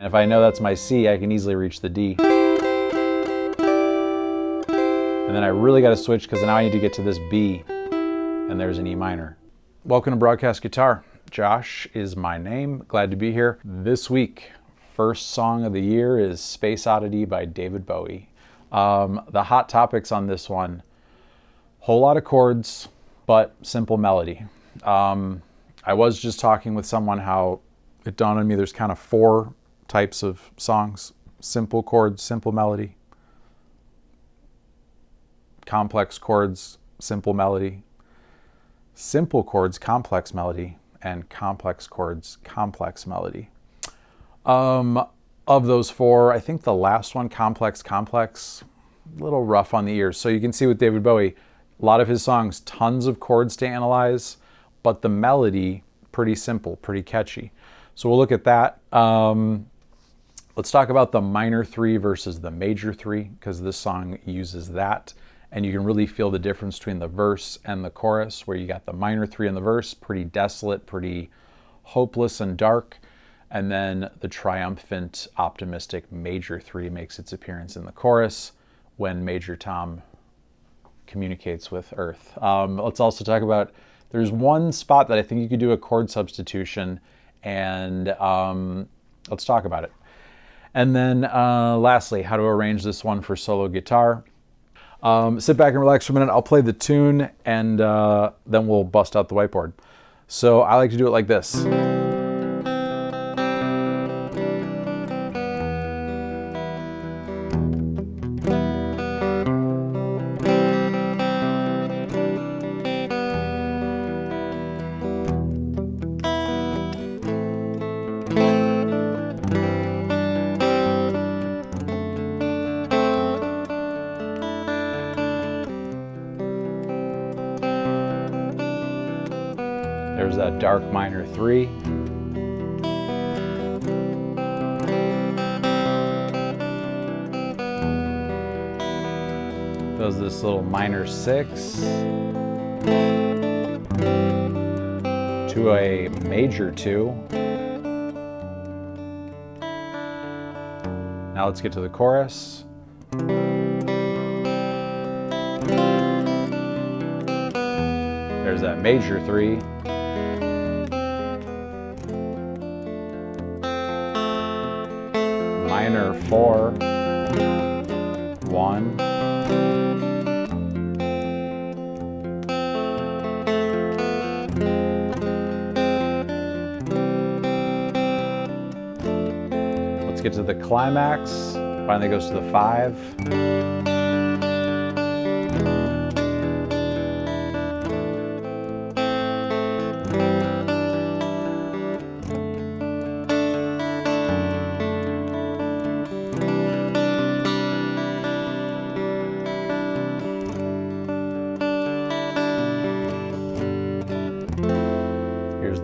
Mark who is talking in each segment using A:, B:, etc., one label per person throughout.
A: And if I know that's my C, I can easily reach the D. And then I really got to switch because now I need to get to this B, and there's an E minor. Welcome to Broadcast Guitar. Josh is my name. Glad to be here. This week, first song of the year is Space Oddity by David Bowie. The hot topics on this one, whole lot of chords, but simple melody. I was just talking with someone how it dawned on me there's kind of 4 types of songs. Simple chords, simple melody. Complex chords, simple melody. Simple chords, complex melody. And complex chords, complex melody. Of those 4, I think the last one, complex, a little rough on the ears. So you can see with David Bowie, a lot of his songs, tons of chords to analyze, but the melody, pretty simple, pretty catchy. So we'll look at that. Let's talk about the minor 3 versus the major 3, because this song uses that. And you can really feel the difference between the verse and the chorus, where you got the minor 3 in the verse, pretty desolate, pretty hopeless and dark. And then the triumphant, optimistic major 3 makes its appearance in the chorus when Major Tom communicates with Earth. Let's also talk about, there's one spot that I think you could do a chord substitution, and let's talk about it. And then lastly, how to arrange this one for solo guitar. Sit back and relax for a minute. I'll play the tune, and then we'll bust out the whiteboard. So I like to do it like this. There's that dark minor 3. Does this little minor 6 to a major 2. Now let's get to the chorus. There's that major 3. Minor 4, 1. Let's get to the climax. Finally goes to the 5.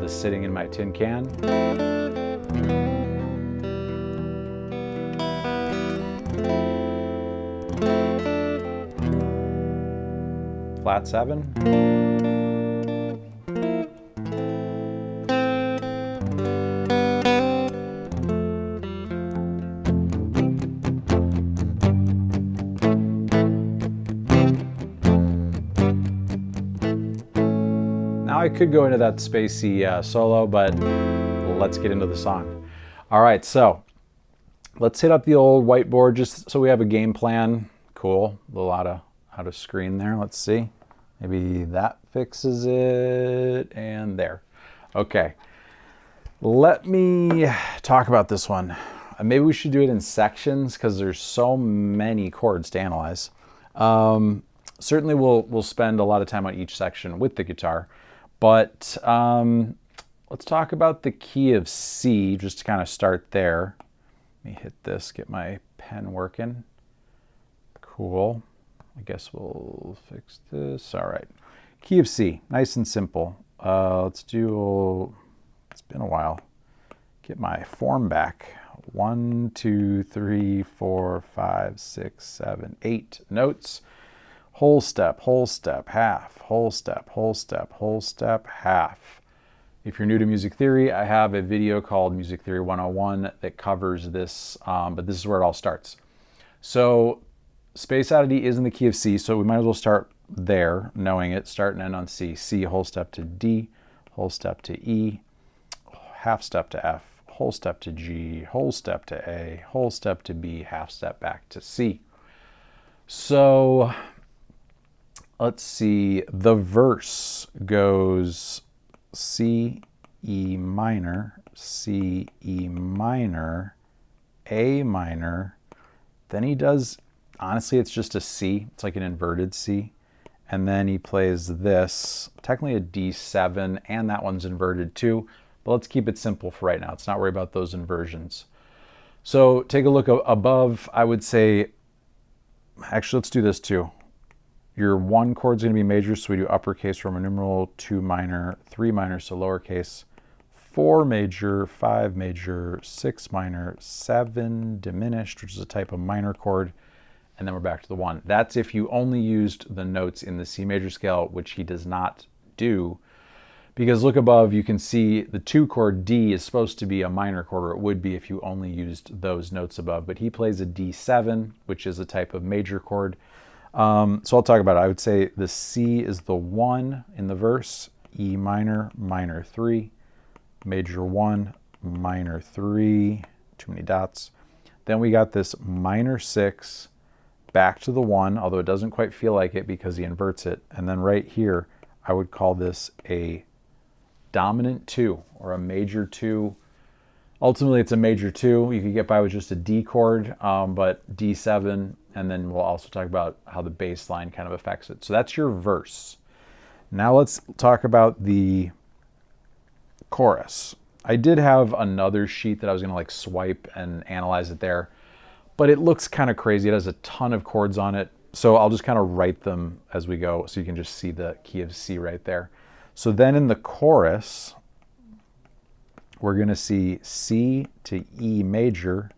A: Sitting in my tin can. Flat 7. Now I could go into that spacey solo, but let's get into the song. All right, so let's hit up the old whiteboard just so we have a game plan. Cool, a little out of screen there. Let's see. Maybe that fixes it, and there. Okay, let me talk about this one. Maybe we should do it in sections because there's so many chords to analyze. Certainly we'll spend a lot of time on each section with the guitar. But let's talk about the key of C, just to kind of start there. Let me hit this, get my pen working. Cool. I guess we'll fix this. All right. Key of C, nice and simple. Let's do, it's been a while. Get my form back. 1, 2, 3, 4, 5, 6, 7, 8 notes. Whole step, half, whole step, half. If you're new to music theory, I have a video called Music Theory 101 that covers this, but this is where it all starts. So Space Oddity is in the key of C, so we might as well start there, knowing it, start and end on C. C, whole step to D, whole step to E, half step to F, whole step to G, whole step to A, whole step to B, half step back to C. So let's see, the verse goes C, E minor, C, E minor, A minor. Then he does, honestly, it's just a C. It's like an inverted C. And then he plays this, technically a D7, and that one's inverted too. But let's keep it simple for right now. Let's not worry about those inversions. So take a look above. I would say, actually, let's do this too. Your one chord's going to be major, so we do uppercase Roman numeral, 2 minor, 3 minor, so lowercase, 4 major, 5 major, 6 minor, 7 diminished, which is a type of minor chord, and then we're back to the 1. That's if you only used the notes in the C major scale, which he does not do, because look above, you can see the 2 chord D is supposed to be a minor chord, or it would be if you only used those notes above, but he plays a D7, which is a type of major chord. So I'll talk about it. I would say the C is the 1 in the verse, E minor, minor 3, major 1, minor 3, too many dots. Then we got this minor 6, back to the 1, although it doesn't quite feel like it because he inverts it. And then right here, I would call this a dominant 2 or a major 2. Ultimately, it's a major 2. You could get by with just a D chord, but D7, and then we'll also talk about how the bass line kind of affects it. So that's your verse. Now let's talk about the chorus. I did have another sheet that I was going to like swipe and analyze it there, but it looks kind of crazy. It has a ton of chords on it, so I'll just kind of write them as we go so you can just see the key of C right there. So then in the chorus, we're going to see C to E major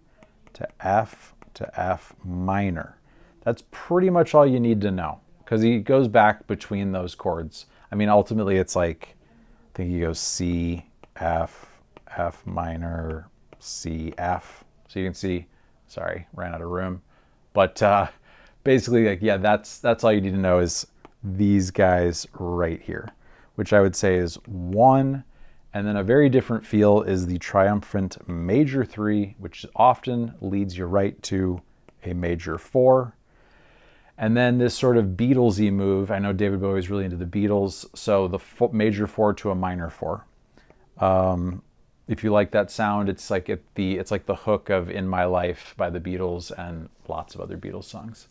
A: to F minor. That's pretty much all you need to know, because he goes back between those chords. I mean, ultimately it's like, I think he goes C, F, F minor, C, F. So you can see, sorry, ran out of room. But basically, like, yeah, that's all you need to know is these guys right here, which I would say is 1. And then a very different feel is the triumphant major 3, which often leads you right to a major 4. And then this sort of Beatles-y move. I know David Bowie is really into the Beatles, so the major 4 to a minor 4. If you like that sound, it's like the hook of "In My Life" by the Beatles and lots of other Beatles songs.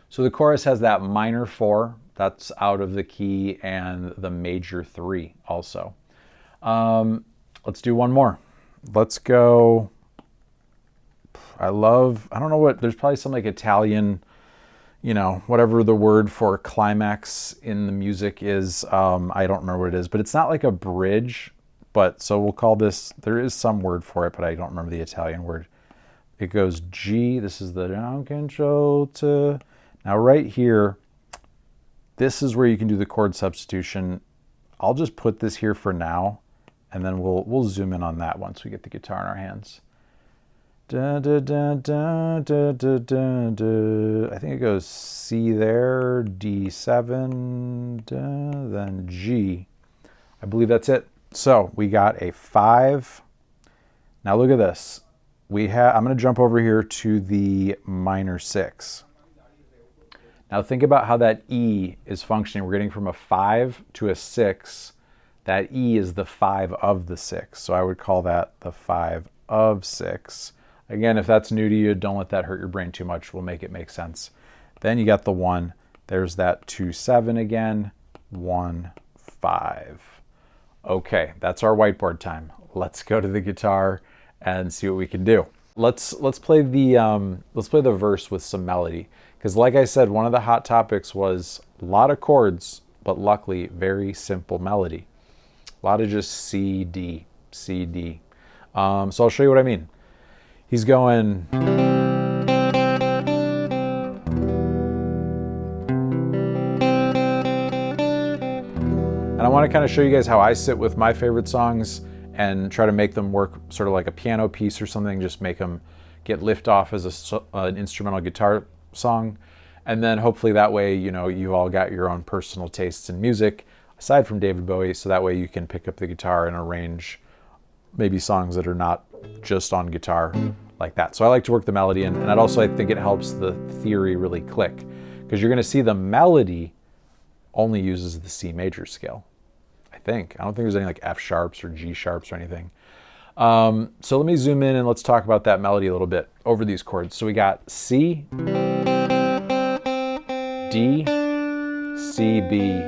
A: So the chorus has that minor 4, that's out of the key, and the major 3 also. Let's do one more. Let's go. I don't know what, there's probably some like Italian, whatever the word for climax in the music is. I don't remember what it is, but it's not like a bridge, so we'll call this, there is some word for it, but I don't remember the Italian word. It goes G, this is the down control to, now right here, this is where you can do the chord substitution. I'll just put this here for now, and then we'll zoom in on that once we get the guitar in our hands. Da, da, da, da, da, da, da, da. I think it goes C there, D7, da, then G. I believe that's it. So we got a 5. Now look at this. I'm going to jump over here to the minor 6. Now think about how that E is functioning. We're getting from a 5 to a 6. That E is the 5 of the 6. So I would call that the 5 of 6. Again, if that's new to you, don't let that hurt your brain too much. We'll make it make sense. Then you got the 1. There's that 2, 7 again. 1, 5. Okay, that's our whiteboard time. Let's go to the guitar and see what we can do. Let's play the verse with some melody, because like I said, one of the hot topics was a lot of chords, but luckily very simple melody. A lot of just C, D, C, D. So I'll show you what I mean. He's going. And I want want to kind of show you guys how I sit with my favorite songs and try to make them work sort of like a piano piece or something, just make them get lift off as an instrumental guitar song. And then hopefully that way, you know, you've all got your own personal tastes in music, aside from David Bowie, so that way you can pick up the guitar and arrange maybe songs that are not just on guitar like that. So I like to work the melody, and I'd also, I think it helps the theory really click, because you're going to see the melody only uses the C major scale, I think. I don't think there's any like F sharps or G sharps or anything. So let me zoom in and let's talk about that melody a little bit over these chords. So we got C, D, C, B.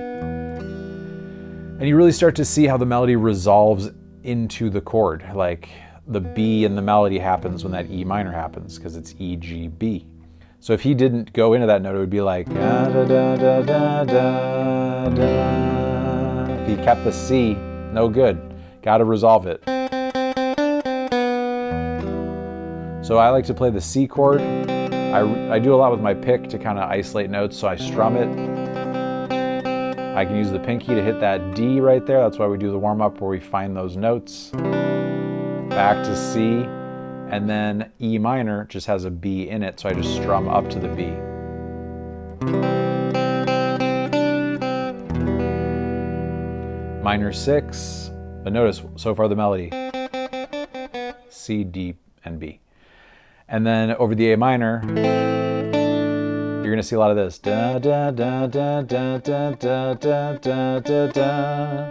A: And you really start to see how the melody resolves into the chord. Like the B in the melody happens when that E minor happens, because it's E, G, B. So if he didn't go into that note, it would be like da, da, da, da, da, da, da. If he kept the C, no good. Got to resolve it. So I like to play the C chord. I do a lot with my pick to kind of isolate notes, so I strum it. I can use the pinky to hit that D right there. That's why we do the warm-up where we find those notes. Back to C, and then E minor just has a B in it, so I just strum up to the B. Minor 6, but notice so far the melody, C, D, and B. And then over the A minor, you're gonna see a lot of this. Da, da, da, da, da, da, da, da, da, da, da.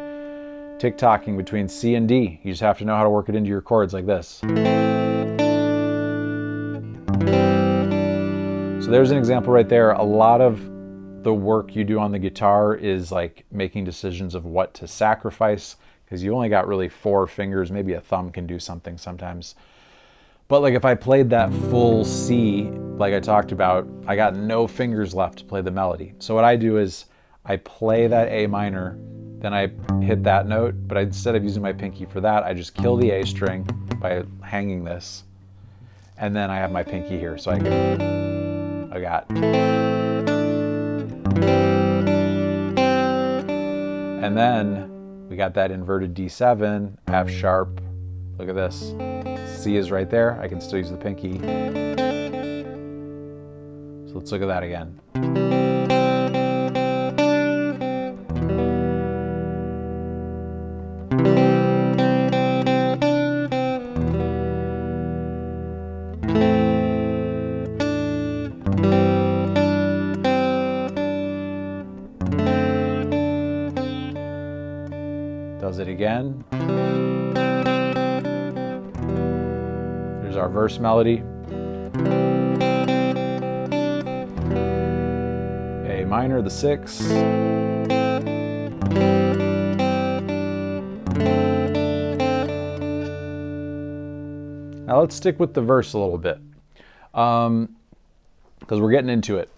A: Tick-tocking between C and D. You just have to know how to work it into your chords like this. So there's an example right there. A lot of the work you do on the guitar is like making decisions of what to sacrifice, because you only got really 4 fingers. Maybe a thumb can do something sometimes. But like if I played that full C, like I talked about, I got no fingers left to play the melody. So what I do is I play that A minor, then I hit that note, but instead of using my pinky for that, I just kill the A string by hanging this. And then I have my pinky here, so I got. And then we got that inverted D7, F sharp. Look at this. C is right there. I can still use the pinky. So let's look at that again. Does it again. There's our verse melody. A minor, the 6. Now let's stick with the verse a little bit, because we're getting into it.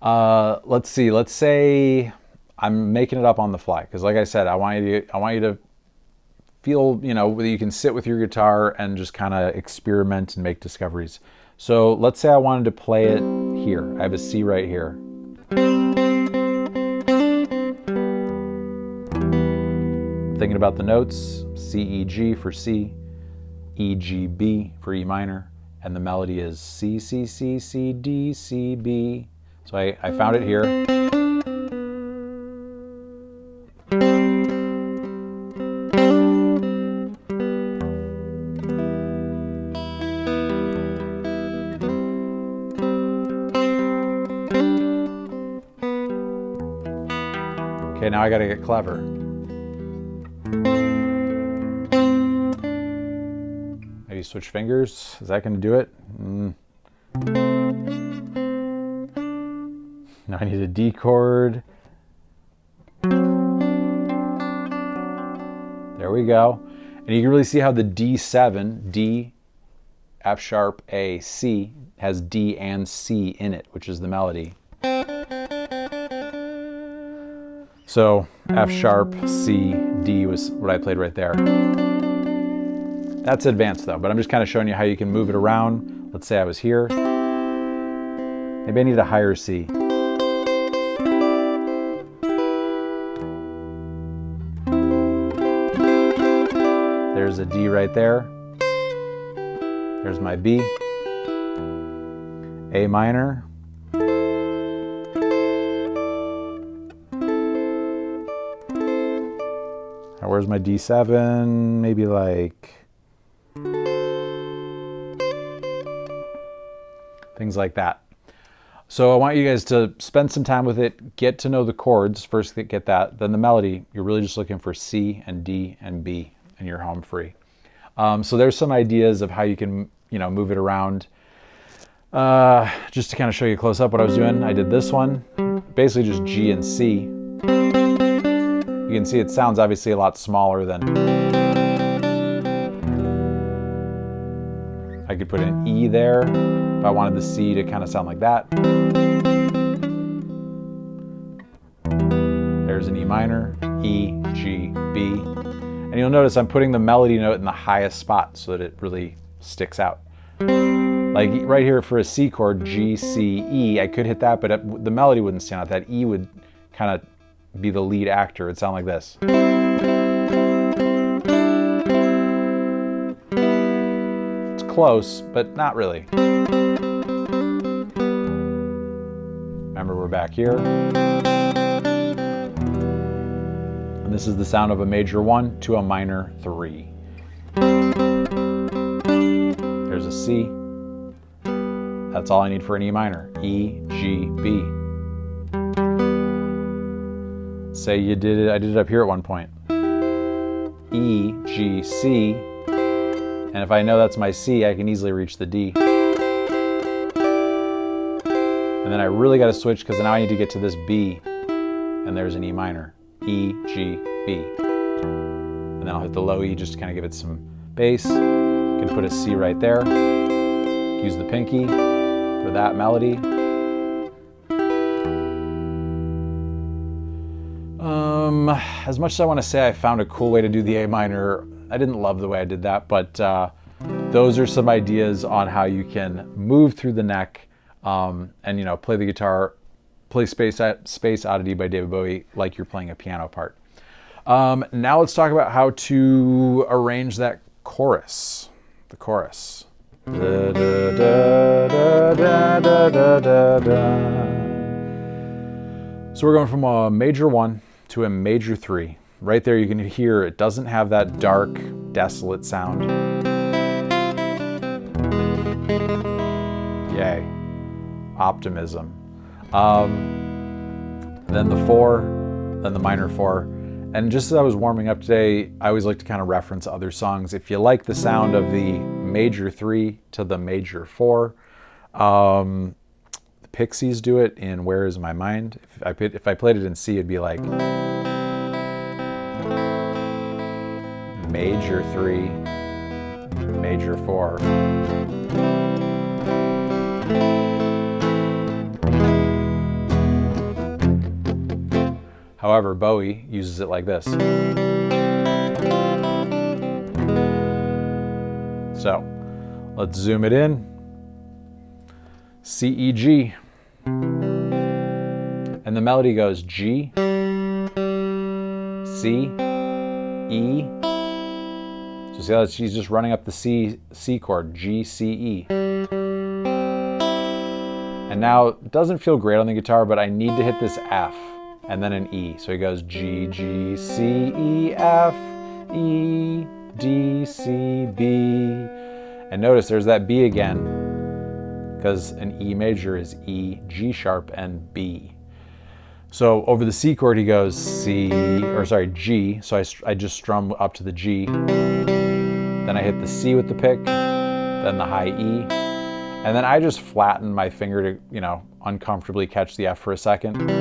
A: Let's see. Let's say I'm making it up on the fly, because like I said, I want you to feel, you know, that you can sit with your guitar and just kind of experiment and make discoveries. So let's say I wanted to play it here. I have a C right here. Thinking about the notes, C, E, G for C, E, G, B for E minor, and the melody is C, C, C, C, D, C, B. So I found it here. Okay, now I gotta get clever. Maybe switch fingers. Is that gonna do it? Now I need a D chord. There we go. And you can really see how the D7, D, F sharp, A, C, has D and C in it, which is the melody. So F sharp, C, D was what I played right there. That's advanced though, but I'm just kind of showing you how you can move it around. Let's say I was here. Maybe I need a higher C. There's a D right there. There's my B. A minor. Where's my D7? Maybe like things like that. So I want you guys to spend some time with it, get to know the chords. First get that, then the melody. You're really just looking for C and D and B, and you're home free. So there's some ideas of how you can, move it around. Just to kind of show you close up what I was doing, I did this one, basically just G and C. You can see it sounds obviously a lot smaller than. I could put an E there if I wanted the C to kind of sound like that. There's an E minor, E, G, B. And you'll notice I'm putting the melody note in the highest spot so that it really sticks out. Like right here for a C chord, G, C, E, I could hit that, but the melody wouldn't stand out. That E would kind of be the lead actor. It'd sound like this. It's close, but not really. Remember, we're back here. And this is the sound of a major 1 to a minor 3. There's a C. That's all I need for an E minor. E, G, B. Say you did it, I did it up here at one point. E, G, C. And if I know that's my C, I can easily reach the D. And then I really got to switch because now I need to get to this B. And there's an E minor. E, G, B. And then I'll hit the low E just to kind of give it some bass. Can put a C right there. Use the pinky for that melody. As much as I want to say I found a cool way to do the A minor, I didn't love the way I did that, but those are some ideas on how you can move through the neck and play the guitar, play Space Oddity by David Bowie like you're playing a piano part. Now let's talk about how to arrange that chorus, the chorus. Da, da, da, da, da, da, da, da. So we're going from a major 1 to a major 3. Right there you can hear it doesn't have that dark, desolate sound. Yay. Optimism. Then the 4, then the minor 4. And just as I was warming up today, I always like to kind of reference other songs. If you like the sound of the major 3 to the major 4, the Pixies do it in Where Is My Mind? If I played it in C, it'd be like major 3, major 4. However, Bowie uses it like this. So, let's zoom it in. C, E, G. And the melody goes G, C, E. So see how she's just running up the C chord, G, C, E. And now, it doesn't feel great on the guitar, but I need to hit this F and then an E. So he goes G, G, C, E, F, E, D, C, B. And notice there's that B again, because an E major is E, G sharp, and B. So over the C chord he goes G, so I just strum up to the G. Then I hit the C with the pick, then the high E. And then I just flatten my finger to, uncomfortably catch the F for a second.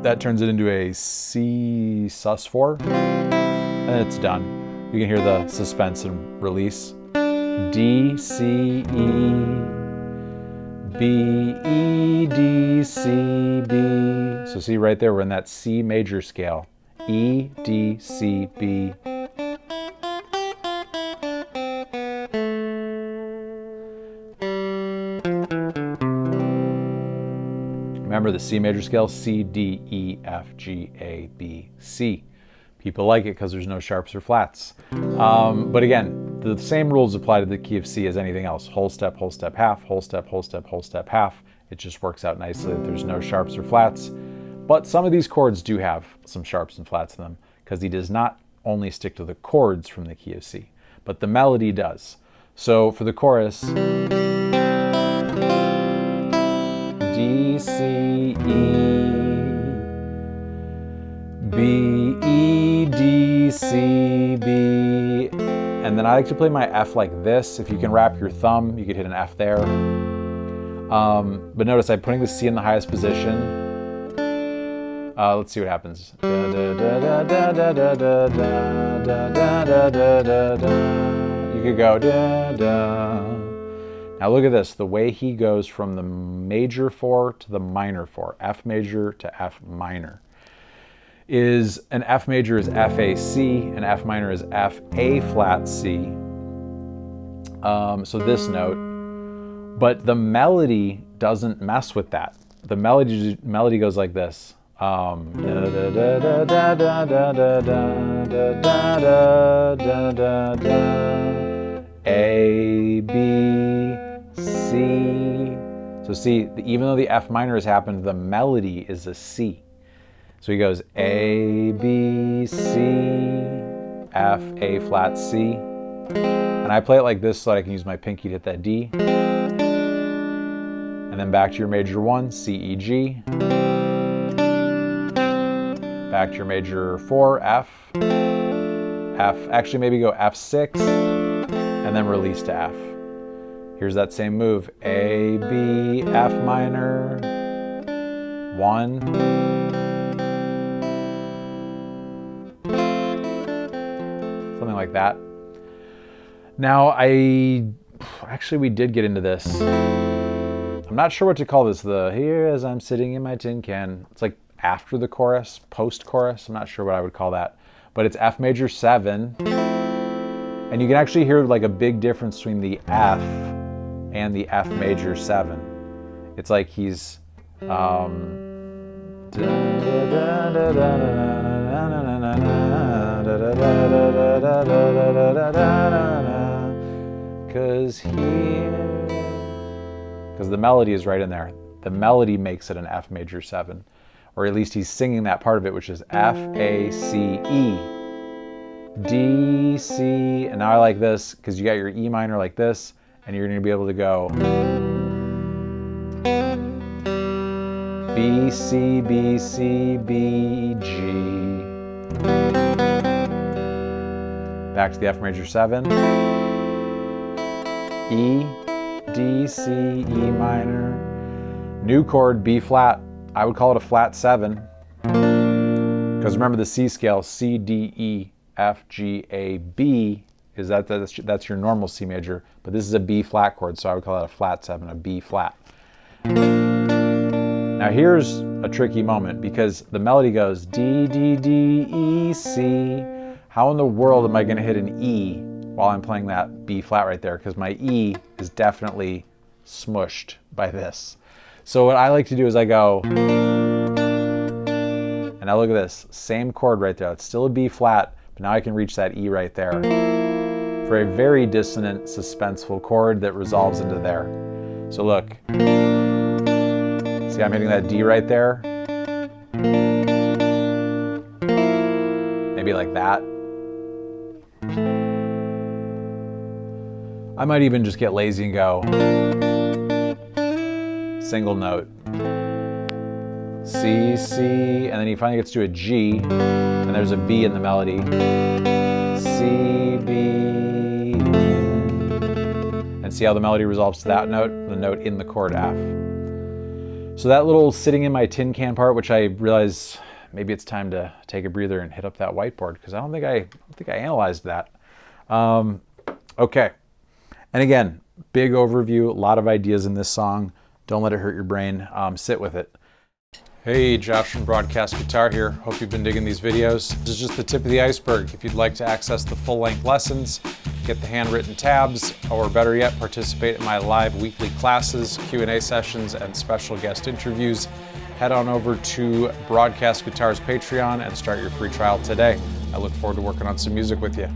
A: That turns it into a C sus4, and it's done. You can hear the suspense and release. D, C, E, B, E, D, C, B. So see right there, we're in that C major scale. E, D, C, B. Remember the C major scale, C, D, E, F, G, A, B, C. People like it because there's no sharps or flats. But again, the same rules apply to the key of C as anything else. Whole step, half, whole step, half. It just works out nicely that there's no sharps or flats. But some of these chords do have some sharps and flats in them because he does not only stick to the chords from the key of C, but the melody does. So for the chorus, D, C, E, B, E, D, C, B, and then I like to play my F like this. If you can wrap your thumb, you could hit an F there. But notice I'm putting the C in the highest position. Let's see what happens. You could go da da. Now look at this, the way he goes from the major 4 to the minor 4, F major to F minor. Is an F major is F A C, and F minor is F A flat C. So this note, but the melody doesn't mess with that. The melody goes like this. A, B, C. So see, even though the F minor has happened, the melody is a C. So he goes A, B, C, F, A flat, C. And I play it like this so that I can use my pinky to hit that D. And then back to your major 1, C, E, G. Back to your major 4, F. F, actually maybe go F6, and then release to F. Here's that same move, A, B, F minor, 1. Something like that. Now actually we did get into this. I'm not sure what to call this, here as I'm sitting in my tin can. It's like after the chorus, post-chorus, I'm not sure what I would call that. But it's F major 7. And you can actually hear like a big difference between the F and the F major 7. It's like he's because the melody is right in there. The melody makes it an F major 7. Or at least he's singing that part of it, which is F, A, C, E, D, C, and now I like this because you got your E minor like this, and you're going to be able to go B, C, B, C, B, G. Back to the F major 7, E, D, C, E minor, new chord, B flat. I would call it a flat 7, because remember the C scale, C, D, E, F, G, A, B, that's your normal C major, but this is a B flat chord, so I would call it a flat 7, a B flat. Now here's a tricky moment, because the melody goes D, D, D, E, C. How in the world am I going to hit an E while I'm playing that B flat right there? Because my E is definitely smushed by this. So what I like to do is I go, and now look at this, same chord right there. It's still a B flat, but now I can reach that E right there for a very dissonant, suspenseful chord that resolves into there. So look, see I'm hitting that D right there? Maybe like that. I might even just get lazy and go single note, C, C, and then he finally gets to a G, and there's a B in the melody, C, B, and see how the melody resolves to that note, the note in the chord F. So that little sitting in my tin can part, which I realize maybe it's time to take a breather and hit up that whiteboard, because I don't think I analyzed that. Okay, and again, big overview, a lot of ideas in this song. Don't let it hurt your brain. Sit with it. Hey, Josh from Broadcast Guitar here. Hope you've been digging these videos. This is just the tip of the iceberg. If you'd like to access the full-length lessons, get the handwritten tabs, or better yet, participate in my live weekly classes, Q&A sessions, and special guest interviews, head on over to Broadcast Guitar's Patreon and start your free trial today. I look forward to working on some music with you.